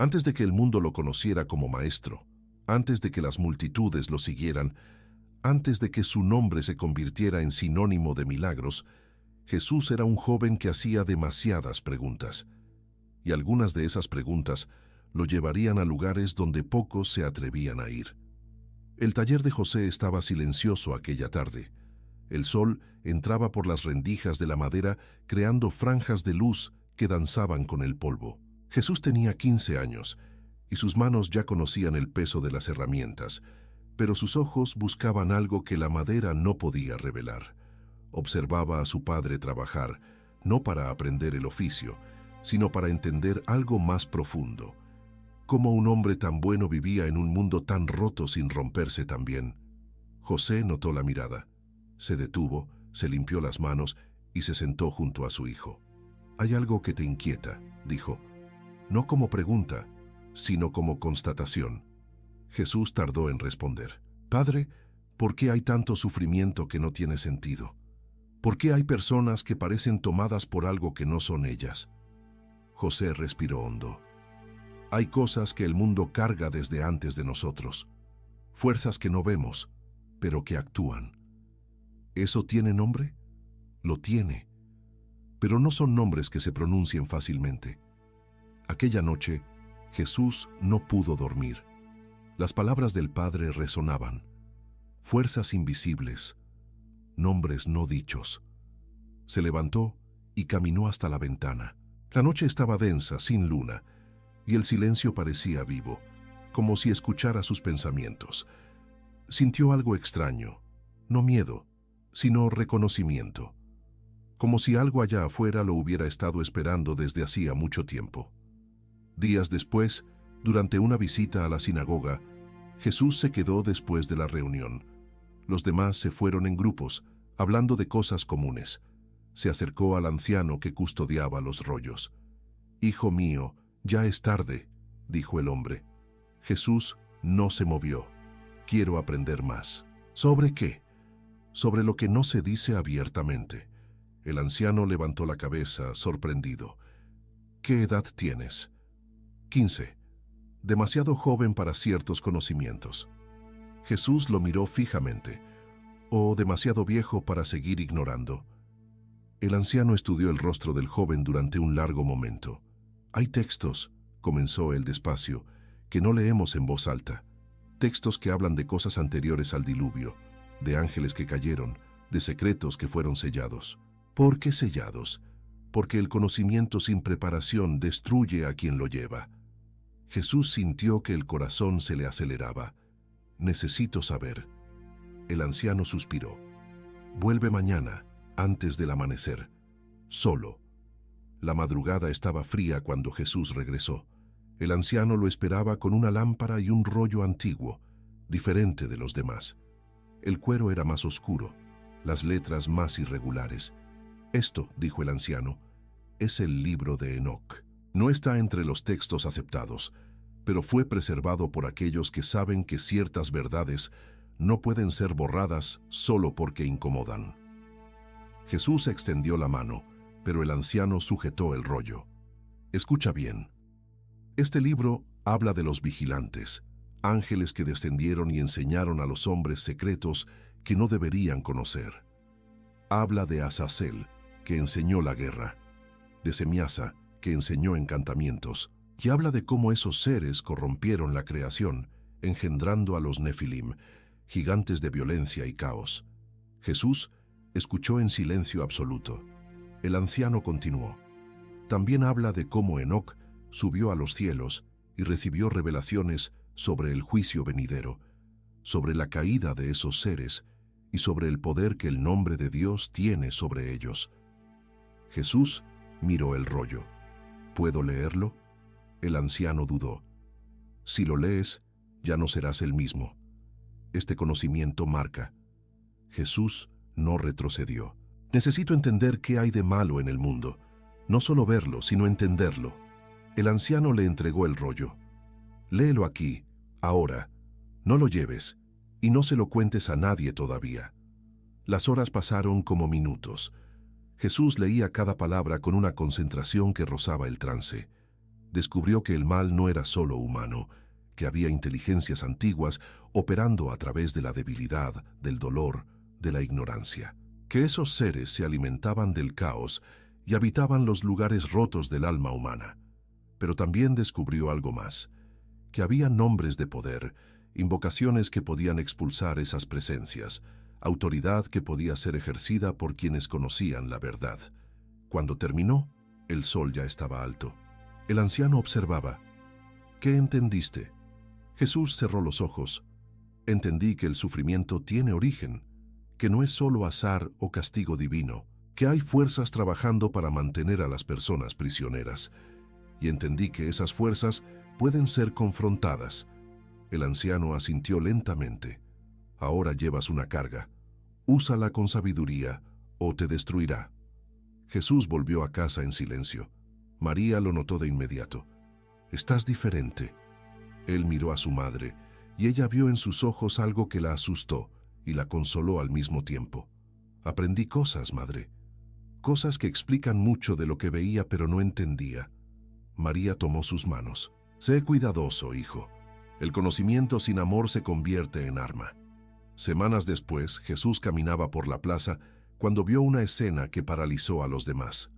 Antes de que el mundo lo conociera como maestro, antes de que las multitudes lo siguieran, antes de que su nombre se convirtiera en sinónimo de milagros, Jesús era un joven que hacía demasiadas preguntas. Y algunas de esas preguntas lo llevarían a lugares donde pocos se atrevían a ir. El taller de José estaba silencioso aquella tarde. El sol entraba por las rendijas de la madera creando franjas de luz que danzaban con el polvo. Jesús tenía 15 años y sus manos ya conocían el peso de las herramientas, pero sus ojos buscaban algo que la madera no podía revelar. Observaba a su padre trabajar, no para aprender el oficio, sino para entender algo más profundo. ¿Cómo un hombre tan bueno vivía en un mundo tan roto sin romperse tan bien? José notó la mirada. Se detuvo, se limpió las manos y se sentó junto a su hijo. «Hay algo que te inquieta», dijo. No como pregunta, sino como constatación. Jesús tardó en responder. «Padre, ¿por qué hay tanto sufrimiento que no tiene sentido? ¿Por qué hay personas que parecen tomadas por algo que no son ellas?» José respiró hondo. «Hay cosas que el mundo carga desde antes de nosotros, fuerzas que no vemos, pero que actúan. ¿Eso tiene nombre? Lo tiene, pero no son nombres que se pronuncien fácilmente». Aquella noche, Jesús no pudo dormir. Las palabras del Padre resonaban. Fuerzas invisibles, nombres no dichos. Se levantó y caminó hasta la ventana. La noche estaba densa, sin luna, y el silencio parecía vivo, como si escuchara sus pensamientos. Sintió algo extraño, no miedo, sino reconocimiento, como si algo allá afuera lo hubiera estado esperando desde hacía mucho tiempo. Días después, durante una visita a la sinagoga, Jesús se quedó después de la reunión. Los demás se fueron en grupos, hablando de cosas comunes. Se acercó al anciano que custodiaba los rollos. «Hijo mío, ya es tarde», dijo el hombre. Jesús no se movió. «Quiero aprender más». «¿Sobre qué?» «Sobre lo que no se dice abiertamente». El anciano levantó la cabeza, sorprendido. «¿Qué edad tienes?» 15. Demasiado joven para ciertos conocimientos. Jesús lo miró fijamente. ¿O demasiado viejo para seguir ignorando? El anciano estudió el rostro del joven durante un largo momento. «Hay textos», comenzó él despacio, «que no leemos en voz alta. Textos que hablan de cosas anteriores al diluvio, de ángeles que cayeron, de secretos que fueron sellados». «¿Por qué sellados?» «Porque el conocimiento sin preparación destruye a quien lo lleva». Jesús sintió que el corazón se le aceleraba. «Necesito saber». El anciano suspiró. «Vuelve mañana, antes del amanecer, solo». La madrugada estaba fría cuando Jesús regresó. El anciano lo esperaba con una lámpara y un rollo antiguo, diferente de los demás. El cuero era más oscuro, las letras más irregulares. «Esto», dijo el anciano, «es el libro de Enoc. No está entre los textos aceptados, pero fue preservado por aquellos que saben que ciertas verdades no pueden ser borradas solo porque incomodan». Jesús extendió la mano, pero el anciano sujetó el rollo. «Escucha bien. Este libro habla de los vigilantes, ángeles que descendieron y enseñaron a los hombres secretos que no deberían conocer. Habla de Azazel, que enseñó la guerra, de Semiasa, que enseñó encantamientos, y habla de cómo esos seres corrompieron la creación, engendrando a los Nefilim, gigantes de violencia y caos». Jesús escuchó en silencio absoluto. El anciano continuó. «También habla de cómo Enoc subió a los cielos y recibió revelaciones sobre el juicio venidero, sobre la caída de esos seres y sobre el poder que el nombre de Dios tiene sobre ellos». Jesús miró el rollo. «¿Puedo leerlo?» El anciano dudó. «Si lo lees, ya no serás el mismo. Este conocimiento marca». Jesús no retrocedió. «Necesito entender qué hay de malo en el mundo. No solo verlo, sino entenderlo». El anciano le entregó el rollo. «Léelo aquí, ahora. No lo lleves, y no se lo cuentes a nadie todavía». Las horas pasaron como minutos. Jesús leía cada palabra con una concentración que rozaba el trance. Descubrió que el mal no era solo humano, que había inteligencias antiguas operando a través de la debilidad, del dolor, de la ignorancia, que esos seres se alimentaban del caos y habitaban los lugares rotos del alma humana. Pero también descubrió algo más, que había nombres de poder, invocaciones que podían expulsar esas presencias, autoridad que podía ser ejercida por quienes conocían la verdad. Cuando terminó, el sol ya estaba alto. El anciano observaba. ¿Qué entendiste? Jesús cerró los ojos. Entendí que el sufrimiento tiene origen, que no es solo azar o castigo divino, que hay fuerzas trabajando para mantener a las personas prisioneras. Y entendí que esas fuerzas pueden ser confrontadas. El anciano asintió lentamente. Ahora llevas una carga. Úsala con sabiduría o te destruirá. Jesús volvió a casa en silencio. María lo notó de inmediato. Estás diferente. Él miró a su madre y ella vio en sus ojos algo que la asustó y la consoló al mismo tiempo. Aprendí cosas, madre. Cosas que explican mucho de lo que veía pero no entendía. María tomó sus manos. Sé cuidadoso, hijo. El conocimiento sin amor se convierte en arma. Semanas después, Jesús caminaba por la plaza cuando vio una escena que paralizó a los demás.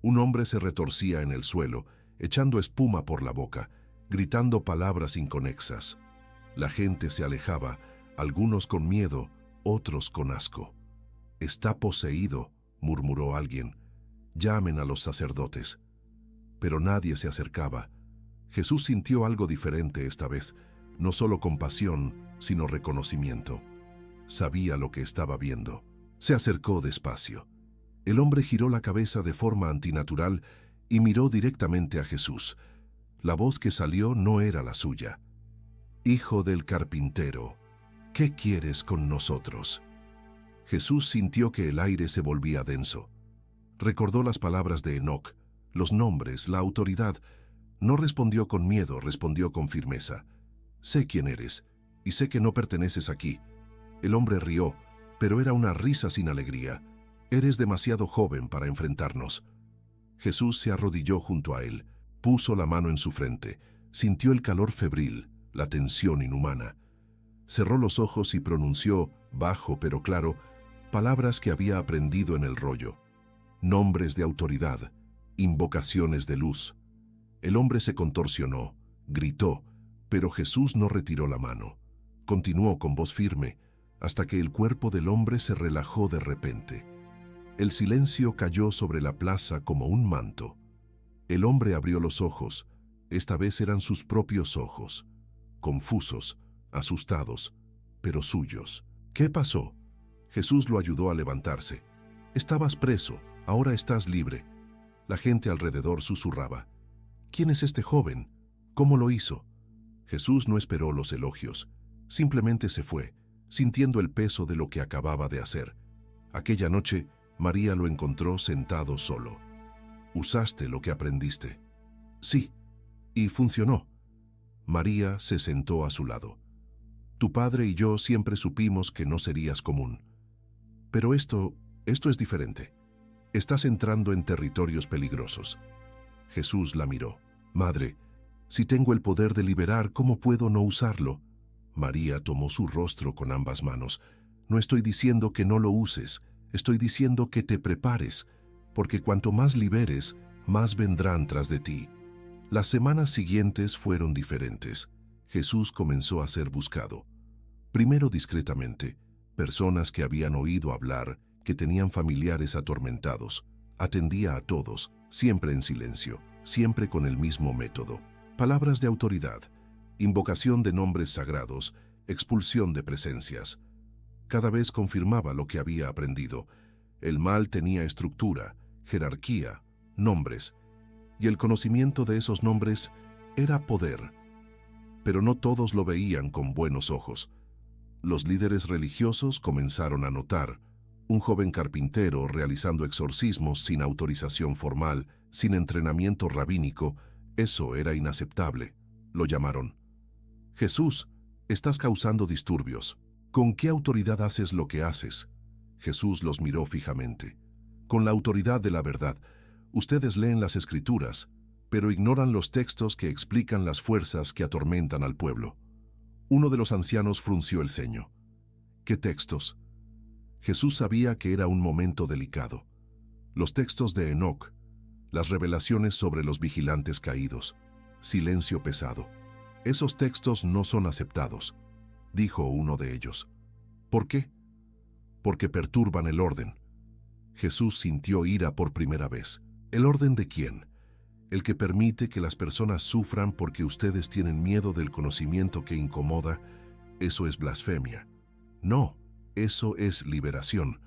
Un hombre se retorcía en el suelo, echando espuma por la boca, gritando palabras inconexas. La gente se alejaba, algunos con miedo, otros con asco. «Está poseído», murmuró alguien. «Llamen a los sacerdotes». Pero nadie se acercaba. Jesús sintió algo diferente esta vez, no solo compasión, sino reconocimiento. Sabía lo que estaba viendo. Se acercó despacio. El hombre giró la cabeza de forma antinatural y miró directamente a Jesús. La voz que salió no era la suya. «Hijo del carpintero, ¿qué quieres con nosotros?» Jesús sintió que el aire se volvía denso. Recordó las palabras de Enoc, los nombres, la autoridad. No respondió con miedo, respondió con firmeza. «Sé quién eres, y sé que no perteneces aquí». El hombre rió, pero era una risa sin alegría. «Eres demasiado joven para enfrentarnos». Jesús se arrodilló junto a él, puso la mano en su frente, sintió el calor febril, la tensión inhumana. Cerró los ojos y pronunció, bajo pero claro, palabras que había aprendido en el rollo. Nombres de autoridad, invocaciones de luz. El hombre se contorsionó, gritó, pero Jesús no retiró la mano. Continuó con voz firme, hasta que el cuerpo del hombre se relajó de repente. El silencio cayó sobre la plaza como un manto. El hombre abrió los ojos, esta vez eran sus propios ojos, confusos, asustados, pero suyos. ¿Qué pasó? Jesús lo ayudó a levantarse. Estabas preso, ahora estás libre. La gente alrededor susurraba. ¿Quién es este joven? ¿Cómo lo hizo? Jesús no esperó los elogios, simplemente se fue, sintiendo el peso de lo que acababa de hacer. Aquella noche, María lo encontró sentado solo. «¿Usaste lo que aprendiste?» «Sí, y funcionó». María se sentó a su lado. «Tu padre y yo siempre supimos que no serías común. Pero esto es diferente. Estás entrando en territorios peligrosos». Jesús la miró. «Madre, si tengo el poder de liberar, ¿cómo puedo no usarlo?» María tomó su rostro con ambas manos. «No estoy diciendo que no lo uses, estoy diciendo que te prepares, porque cuanto más liberes, más vendrán tras de ti». Las semanas siguientes fueron diferentes. Jesús comenzó a ser buscado. Primero discretamente, personas que habían oído hablar, que tenían familiares atormentados. Atendía a todos, siempre en silencio, siempre con el mismo método. Palabras de autoridad, invocación de nombres sagrados, expulsión de presencias. Cada vez confirmaba lo que había aprendido. El mal tenía estructura, jerarquía, nombres, y el conocimiento de esos nombres era poder. Pero no todos lo veían con buenos ojos. Los líderes religiosos comenzaron a notar un joven carpintero realizando exorcismos sin autorización formal, sin entrenamiento rabínico. Eso era inaceptable. Lo llamaron. «Jesús, estás causando disturbios. ¿Con qué autoridad haces lo que haces?» Jesús los miró fijamente. «Con la autoridad de la verdad. Ustedes leen las Escrituras, pero ignoran los textos que explican las fuerzas que atormentan al pueblo. Uno de los ancianos frunció el ceño. ¿Qué textos? Jesús sabía que era un momento delicado. Los textos de Enoc, las revelaciones sobre los vigilantes caídos, silencio pesado. Esos textos no son aceptados, dijo uno de ellos. ¿Por qué? Porque perturban el orden. Jesús sintió ira por primera vez. ¿El orden de quién? El que permite que las personas sufran porque ustedes tienen miedo del conocimiento que incomoda. Eso es blasfemia. No, eso es liberación.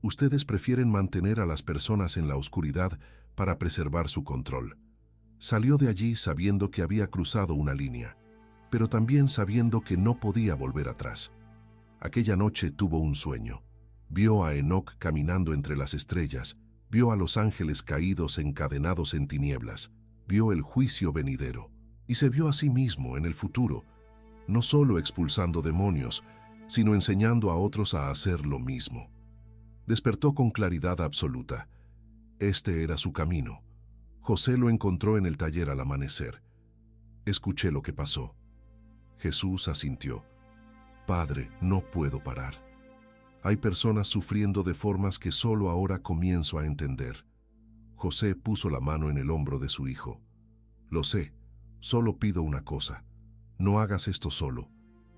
Ustedes prefieren mantener a las personas en la oscuridad para preservar su control. Salió de allí sabiendo que había cruzado una línea, pero también sabiendo que no podía volver atrás. Aquella noche tuvo un sueño. Vio a Enoc caminando entre las estrellas, vio a los ángeles caídos encadenados en tinieblas, vio el juicio venidero, y se vio a sí mismo en el futuro, no solo expulsando demonios, sino enseñando a otros a hacer lo mismo. Despertó con claridad absoluta. Este era su camino. José lo encontró en el taller al amanecer. Escuché lo que pasó. Jesús asintió. Padre, no puedo parar. Hay personas sufriendo de formas que solo ahora comienzo a entender. José puso la mano en el hombro de su hijo. Lo sé, solo pido una cosa. No hagas esto solo.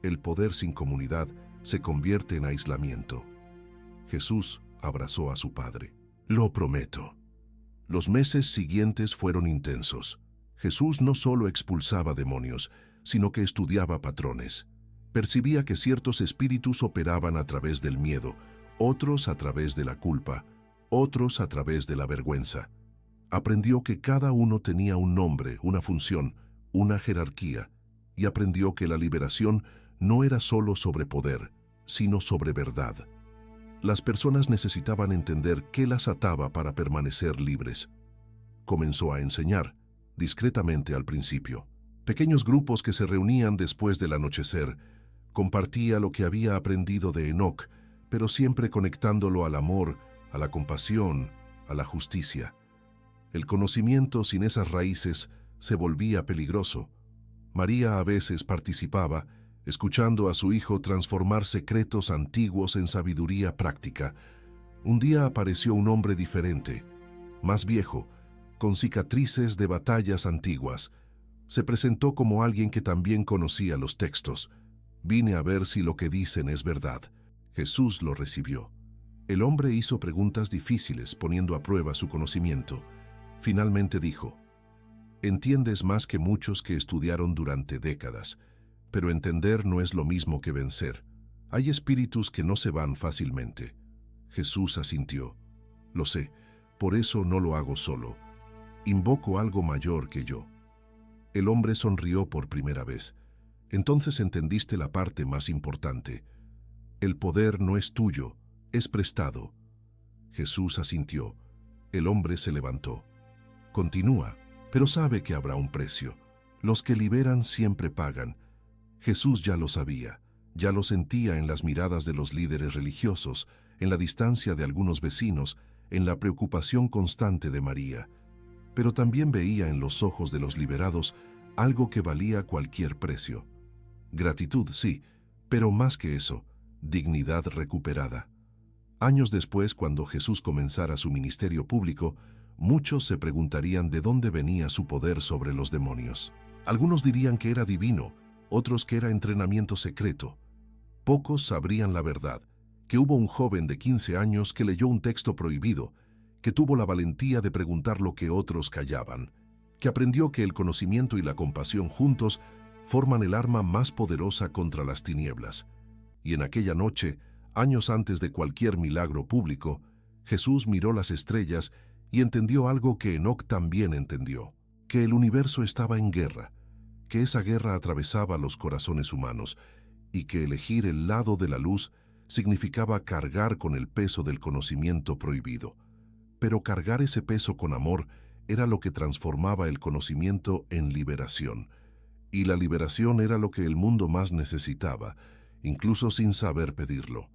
El poder sin comunidad se convierte en aislamiento. Jesús abrazó a su padre. Lo prometo. Los meses siguientes fueron intensos. Jesús no solo expulsaba demonios, sino que estudiaba patrones. Percibía que ciertos espíritus operaban a través del miedo, otros a través de la culpa, otros a través de la vergüenza. Aprendió que cada uno tenía un nombre, una función, una jerarquía, y aprendió que la liberación no era solo sobre poder, sino sobre verdad. Las personas necesitaban entender qué las ataba para permanecer libres. Comenzó a enseñar, discretamente al principio. Pequeños grupos que se reunían después del anochecer. Compartía lo que había aprendido de Enoc, pero siempre conectándolo al amor, a la compasión, a la justicia. El conocimiento sin esas raíces se volvía peligroso. María a veces participaba, escuchando a su hijo transformar secretos antiguos en sabiduría práctica. Un día apareció un hombre diferente, más viejo, con cicatrices de batallas antiguas. Se presentó como alguien que también conocía los textos. Vine a ver si lo que dicen es verdad. Jesús lo recibió. El hombre hizo preguntas difíciles, poniendo a prueba su conocimiento. Finalmente dijo: «Entiendes más que muchos que estudiaron durante décadas, pero entender no es lo mismo que vencer. Hay espíritus que no se van fácilmente». Jesús asintió. «Lo sé, por eso no lo hago solo. Invoco algo mayor que yo». El hombre sonrió por primera vez. Entonces entendiste la parte más importante. El poder no es tuyo, es prestado. Jesús asintió. El hombre se levantó. Continúa, pero sabe que habrá un precio. Los que liberan siempre pagan. Jesús ya lo sabía, ya lo sentía en las miradas de los líderes religiosos, en la distancia de algunos vecinos, en la preocupación constante de María. Pero también veía en los ojos de los liberados algo que valía cualquier precio. Gratitud, sí, pero más que eso, dignidad recuperada. Años después, cuando Jesús comenzara su ministerio público, muchos se preguntarían de dónde venía su poder sobre los demonios. Algunos dirían que era divino, otros que era entrenamiento secreto. Pocos sabrían la verdad, que hubo un joven de 15 años que leyó un texto prohibido, que tuvo la valentía de preguntar lo que otros callaban, que aprendió que el conocimiento y la compasión juntos forman el arma más poderosa contra las tinieblas. Y en aquella noche, años antes de cualquier milagro público, Jesús miró las estrellas y entendió algo que Enoc también entendió, que el universo estaba en guerra, que esa guerra atravesaba los corazones humanos y que elegir el lado de la luz significaba cargar con el peso del conocimiento prohibido. Pero cargar ese peso con amor era lo que transformaba el conocimiento en liberación. Y la liberación era lo que el mundo más necesitaba, incluso sin saber pedirlo.